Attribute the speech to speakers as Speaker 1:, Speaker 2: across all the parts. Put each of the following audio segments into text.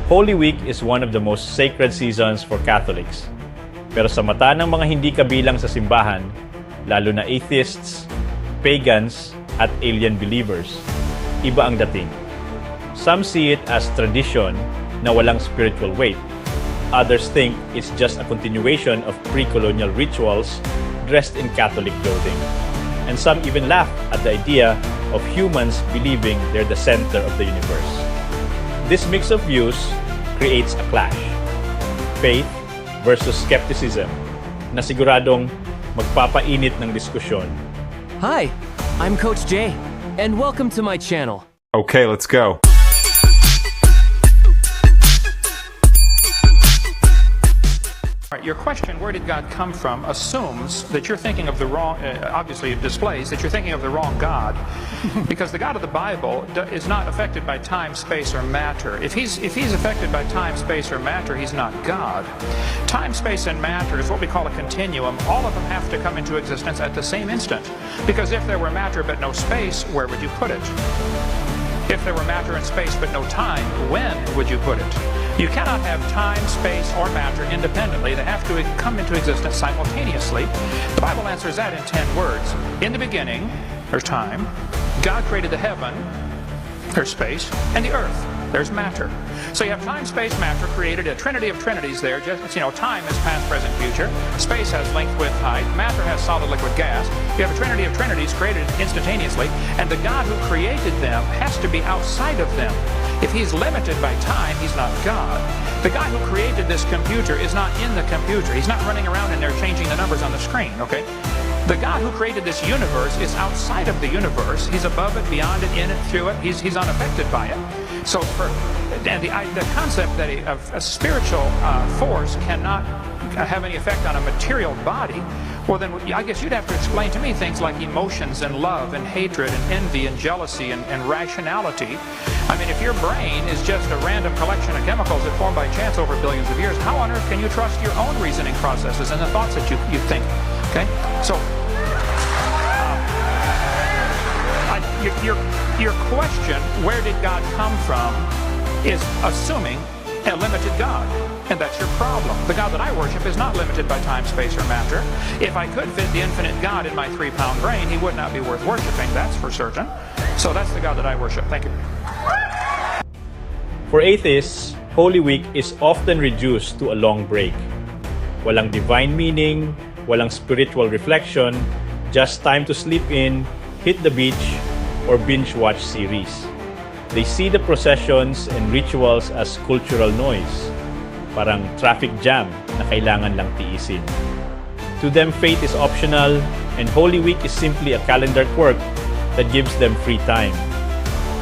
Speaker 1: Holy Week is one of the most sacred seasons for Catholics. Pero sa mata ng mga hindi kabilang sa simbahan, lalo na atheists, pagans, at alien believers, iba ang dating. Some see it as tradition na walang spiritual weight. Others think it's just a continuation of pre-colonial rituals dressed in Catholic clothing. And some even laugh at the idea of humans believing they're the center of the universe. This mix of views creates a clash. Faith versus skepticism na siguradong magpapainit ng diskusyon.
Speaker 2: Hi, I'm Coach J, and welcome to my channel.
Speaker 3: Okay, let's go.
Speaker 4: Your question, where did God come from, assumes that you're thinking of the wrong, obviously it displays that you're thinking of the wrong God. Because the God of the Bible is not affected by time, space, or matter. If he's affected by time, space, or matter, he's not God. Time, space, and matter is what we call a continuum. All of them have to come into existence at the same instant. Because if there were matter but no space, where would you put it? If there were matter and space but no time, when would you put it? You cannot have time, space, or matter independently. They have to come into existence simultaneously. The Bible answers that in 10 words. In the beginning, there's time. God created the heaven, there's space, and the earth, there's matter. So you have time, space, matter created a trinity of trinities there. Just, time is past, present, future. Space has length, width, height. Matter has solid, liquid, gas. You have a trinity of trinities created instantaneously, and the God who created them has to be outside of them. If he's limited by time, he's not God. The guy who created this computer is not in the computer. He's not running around in there changing the numbers on the screen, okay? The God who created this universe is outside of the universe. He's above it, beyond it, in it, through it. He's unaffected by it. So the concept that a spiritual force cannot have any effect on a material body, well then I guess you'd have to explain to me things like emotions and love and hatred and envy and jealousy and rationality. I mean, if your brain is just a random collection of chemicals that formed by chance over billions of years, how on earth can you trust your own reasoning processes and the thoughts that you think? Okay, so your question, where did God come from, is assuming a limited God. And that's your problem. The God that I worship is not limited by time, space, or matter. If I could fit the infinite God in my 3-pound brain, he would not be worth worshiping, that's for certain. So that's the God that I worship. Thank you.
Speaker 1: For atheists, Holy Week is often reduced to a long break. Walang divine meaning, walang spiritual reflection, just time to sleep in, hit the beach, or binge-watch series. They see the processions and rituals as cultural noise, parang traffic jam na kailangan lang tiisin. To them, faith is optional, and Holy Week is simply a calendar quirk that gives them free time.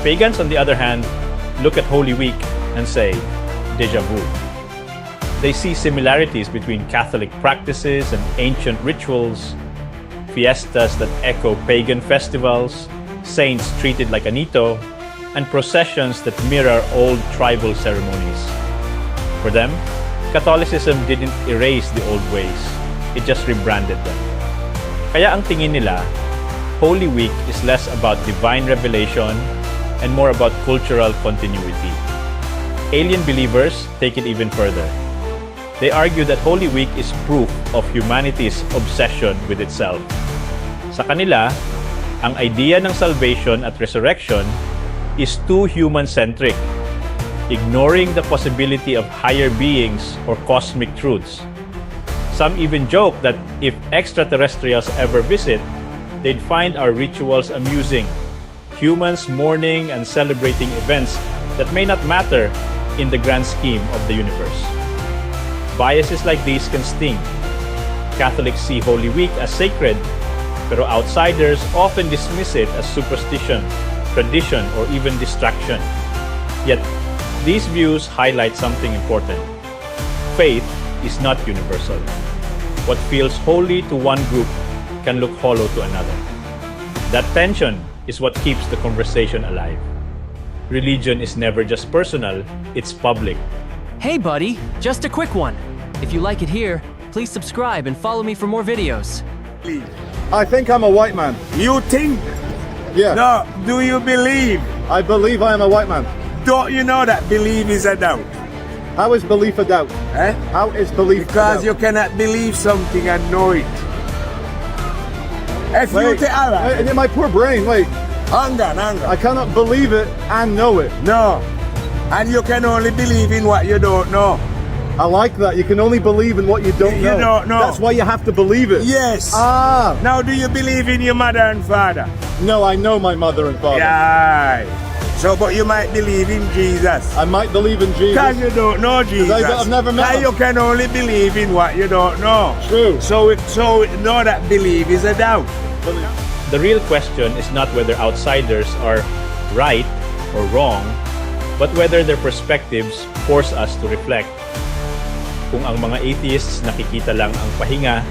Speaker 1: Pagans, on the other hand, look at Holy Week and say, déjà vu. They see similarities between Catholic practices and ancient rituals, fiestas that echo pagan festivals, saints treated like Anito, and processions that mirror old tribal ceremonies. For them, Catholicism didn't erase the old ways, it just rebranded them. Kaya ang tingin nila, Holy Week is less about divine revelation and more about cultural continuity. Alien believers take it even further. They argue that Holy Week is proof of humanity's obsession with itself. Sa kanila, ang idea ng salvation at resurrection is too human-centric, ignoring the possibility of higher beings or cosmic truths. Some even joke that if extraterrestrials ever visit, they'd find our rituals amusing, humans mourning and celebrating events that may not matter in the grand scheme of the universe. Biases like these can sting. Catholics see Holy Week as sacred, pero outsiders often dismiss it as superstition, tradition, or even distraction. Yet, these views highlight something important. Faith is not universal. What feels holy to one group can look hollow to another. That tension is what keeps the conversation alive. Religion is never just personal, it's public.
Speaker 2: Hey buddy, just a quick one. If you like it here, please subscribe and follow me for more videos.
Speaker 5: I think I'm a white man.
Speaker 6: You think?
Speaker 5: Yeah.
Speaker 6: No, do you believe?
Speaker 5: I believe I am a white man.
Speaker 6: Don't you know that believe is a doubt?
Speaker 5: How is belief a doubt?
Speaker 3: Eh?
Speaker 5: How is belief
Speaker 3: Because
Speaker 5: a
Speaker 3: you
Speaker 5: doubt?
Speaker 3: cannot believe something and know it. If you
Speaker 5: Wait,
Speaker 3: take
Speaker 5: wait, in my poor brain, wait.
Speaker 3: hunger.
Speaker 5: I cannot believe it and know it.
Speaker 3: No. And you can only believe in what you don't know.
Speaker 5: I like that. You can only believe in what you don't
Speaker 3: You
Speaker 5: know.
Speaker 3: don't know.
Speaker 5: That's why you have to believe it.
Speaker 3: Yes.
Speaker 5: Ah.
Speaker 3: Now, do you believe in your mother and father?
Speaker 5: No, I know my mother and father.
Speaker 3: Yeah. So, but you might believe in Jesus.
Speaker 5: I might believe in Jesus.
Speaker 3: Because you don't know Jesus.
Speaker 5: I've never met
Speaker 3: Because
Speaker 5: him.
Speaker 3: you can only believe in what you don't know.
Speaker 5: True.
Speaker 3: So know that belief is a doubt.
Speaker 1: The real question is not whether outsiders are right or wrong, but whether their perspectives force us to reflect. Kung ang mga atheists nakikita lang ang pahinga,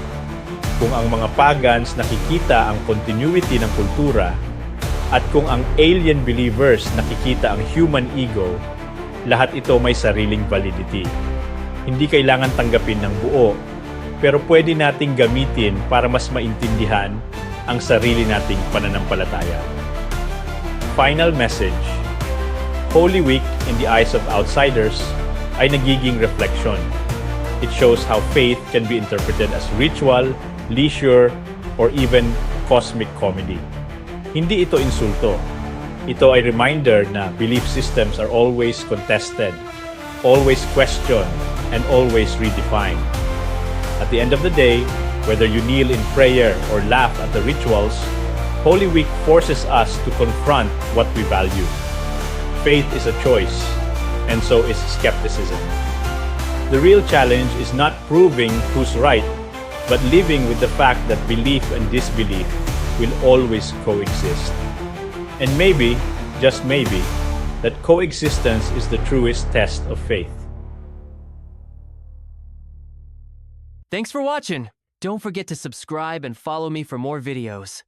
Speaker 1: kung ang mga pagans nakikita ang continuity ng kultura, at kung ang alien believers nakikita ang human ego, lahat ito may sariling validity. Hindi kailangan tanggapin ng buo, pero pwede nating gamitin para mas maintindihan ang sarili nating pananampalataya. Final message. Holy Week in the eyes of outsiders ay nagiging reflection. It shows how faith can be interpreted as ritual, leisure, or even cosmic comedy. Hindi ito insulto. Ito ay reminder na belief systems are always contested, always questioned, and always redefined. At the end of the day, whether you kneel in prayer or laugh at the rituals, Holy Week forces us to confront what we value. Faith is a choice, and so is skepticism. The real challenge is not proving who's right, but living with the fact that belief and disbelief will always coexist. And maybe, just maybe, that coexistence is the truest test of faith.
Speaker 2: Thanks for watching. Don't forget to subscribe and follow me for more videos.